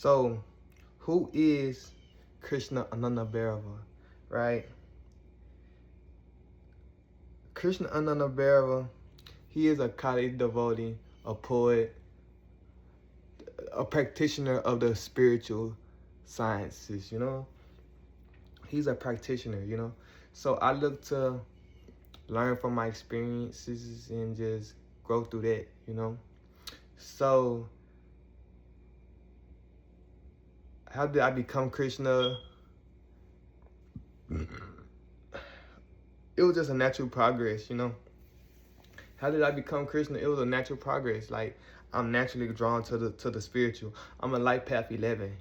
So, who is Krishnā Anandabhairava, right? Krishna Anandabhairava, he is a Kali devotee, a poet, a practitioner of the spiritual sciences, He's a practitioner. So I look to learn from my experiences and just grow through that. So, how did I become Krishna? It was just a natural progress. How did I become Krishna? It was a natural progress. Like, I'm naturally drawn to the spiritual. I'm a light path 11.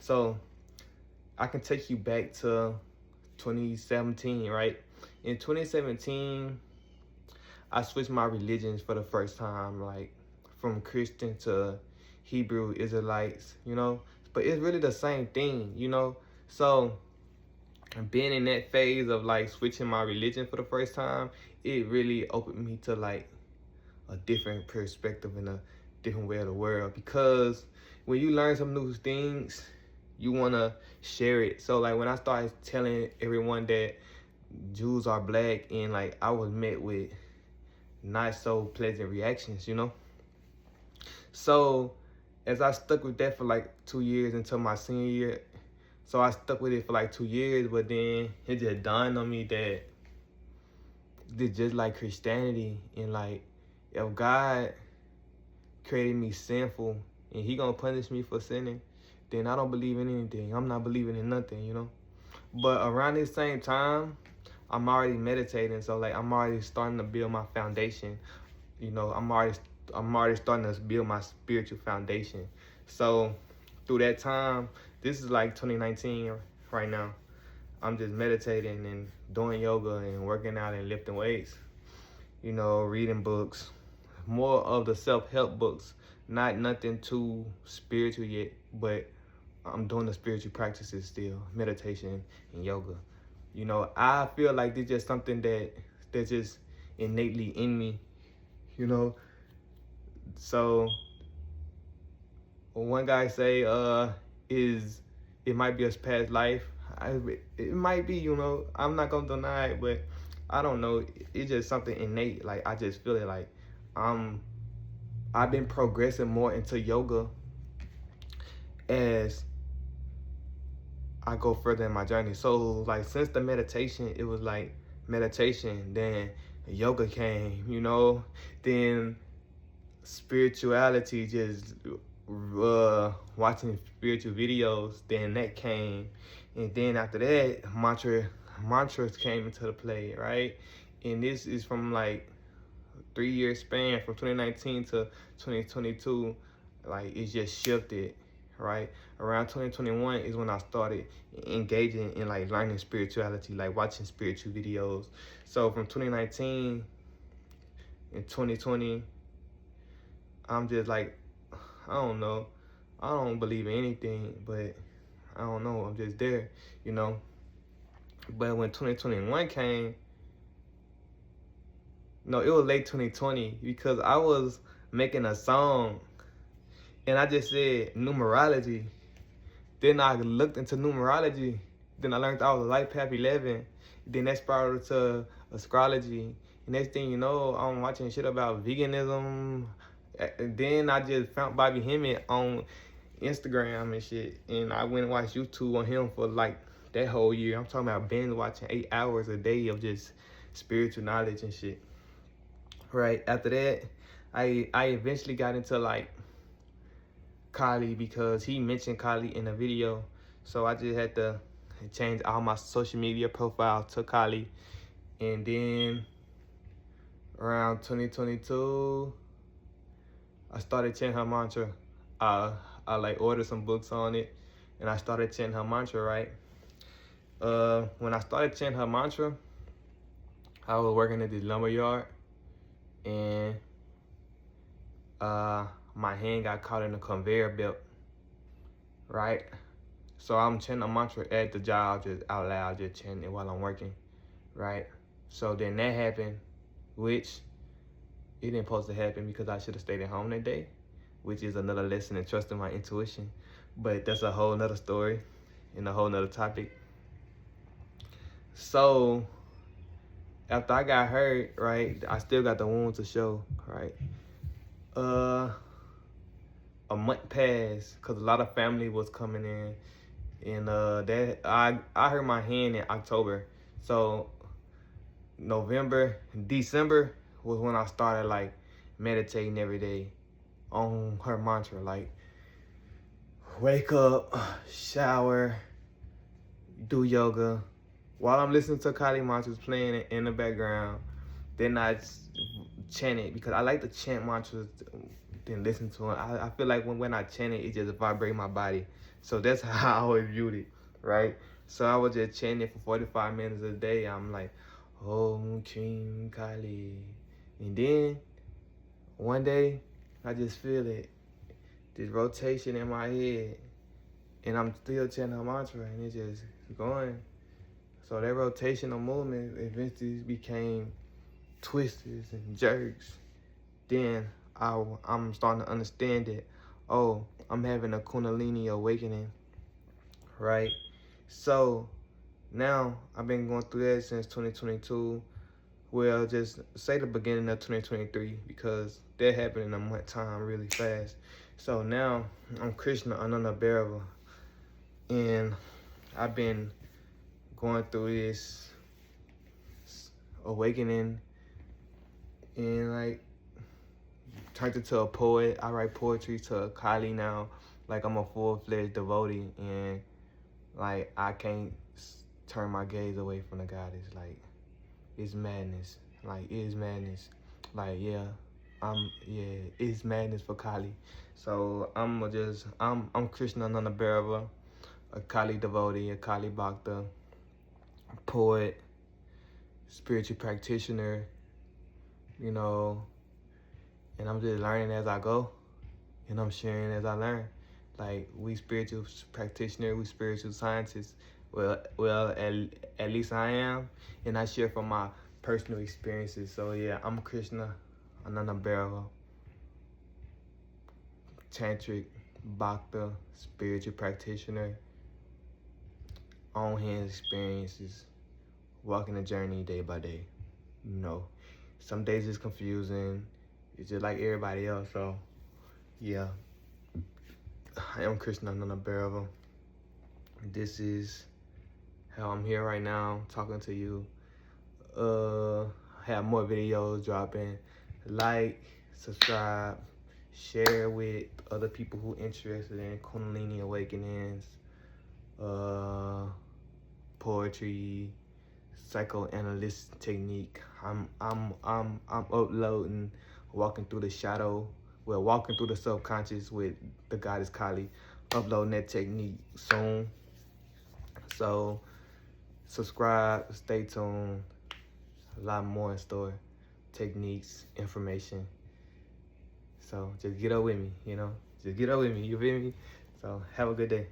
So I can take you back to 2017, right? In 2017, I switched my religions for the first time, like from Christian to Hebrew Israelites, But it's really the same thing. So being in that phase of like switching my religion for the first time, it really opened me to like a different perspective and a different way of the world. Because when you learn some new things, you want to share it. So like when I started telling everyone that Jews are black, and like I was met with not so pleasant reactions. So as I stuck with that for like 2 years until my senior year, so I stuck with it for like 2 years, but then it just dawned on me that it's just like Christianity, and like if God created me sinful and he gonna punish me for sinning, then I don't believe in anything. I'm not believing in nothing. But around this same time, I'm already meditating, so like I'm already starting to build my foundation. I'm already starting to build my spiritual foundation. So through that time, this is like 2019 right now. I'm just meditating and doing yoga and working out and lifting weights. Reading books, more of the self-help books. Not nothing too spiritual yet, but I'm doing the spiritual practices still, meditation and yoga. I feel like it's just something that's just innately in me. So one guy say is it might be a past life. It might be, I'm not gonna deny it, but I don't know. It's just something innate. Like I just feel it. Like I've been progressing more into yoga as I go further in my journey. So like since the meditation, it was like meditation, then yoga came, then spirituality, just watching spiritual videos, then that came, and then after that mantras came into the play, right? And this is from like 3-year span, from 2019 to 2022. Like it's just shifted, right? Around 2021 is when I started engaging in like learning spirituality, like watching spiritual videos. So from 2019 and 2020, I'm just like, I don't know. I don't believe in anything, but I don't know. I'm just there. But when 2021 came, no, it was late 2020, because I was making a song and I just said numerology. Then I looked into numerology. Then I learned I was a light path 11. Then that spiraled to astrology. And next thing you know, I'm watching shit about veganism. And then I just found Bobby Hemmett on Instagram and shit. And I went and watched YouTube on him for like that whole year. I'm talking about binge watching 8 hours a day of just spiritual knowledge and shit. Right after that, I eventually got into like Kali, because he mentioned Kali in a video. So I just had to change all my social media profile to Kali. And then around 2022, I started chanting her mantra. I like ordered some books on it, and I started chanting her mantra, right? When I started chanting her mantra, I was working at this lumber yard, and my hand got caught in the conveyor belt, right? So I'm chanting a mantra at the job, just out loud, just chanting it while I'm working, right? So then that happened, which it didn't supposed to happen, because I should have stayed at home that day, which is another lesson in trusting my intuition. But that's a whole nother story and a whole nother topic. So after I got hurt, right, I still got the wound to show, right? A month passed because a lot of family was coming in, and that I hurt my hand in October. So November, December was when I started like meditating every day on her mantra, like wake up, shower, do yoga. While I'm listening to Kali mantras playing in the background, then I chant it because I like to chant mantras then listen to it. I feel like when I chant it, it just vibrate my body. So that's how I always viewed it, right? So I was just chanting it for 45 minutes a day. I'm like, Om Kim Kali. And then one day, I just feel it, this rotation in my head. And I'm still chanting her mantra and it's just going. So that rotational movement eventually became twists and jerks. Then I'm starting to understand that, oh, I'm having a Kundalini awakening, right? So now I've been going through that since 2022. Well, just say the beginning of 2023 because that happened in a month time really fast. So now I'm Krishna Anandabhairava, and I've been going through this awakening and like turned into a poet. I write poetry to Kali now. Like I'm a full-fledged devotee, and like I can't turn my gaze away from the goddess. Like it's madness. Like it is madness. Like it's madness for Kali. So I'm Krishnā Anandabhairava, a Kali devotee, a Kali bhakta, poet, spiritual practitioner, you know, and I'm just learning as I go, and I'm sharing as I learn. Like we spiritual practitioners, we spiritual scientists. Well, at least I am, and I share from my personal experiences. So yeah, I'm Krishnā Anandabhairava, tantric, bhakta, spiritual practitioner, on hand experiences, walking the journey day by day. You know, some days it's confusing. It's just like everybody else. So yeah, I am Krishnā Anandabhairava. This is how I'm here right now talking to you. Have more videos dropping. Like, subscribe, share with other people who interested in Kundalini awakenings, poetry, psychoanalyst technique. I'm uploading walking through the shadow, walking through the subconscious with the goddess Kali, uploading that technique soon. So subscribe, stay tuned. A lot more in store, techniques, information. So just get up with me, you know? Just get up with me, you feel me? So have a good day.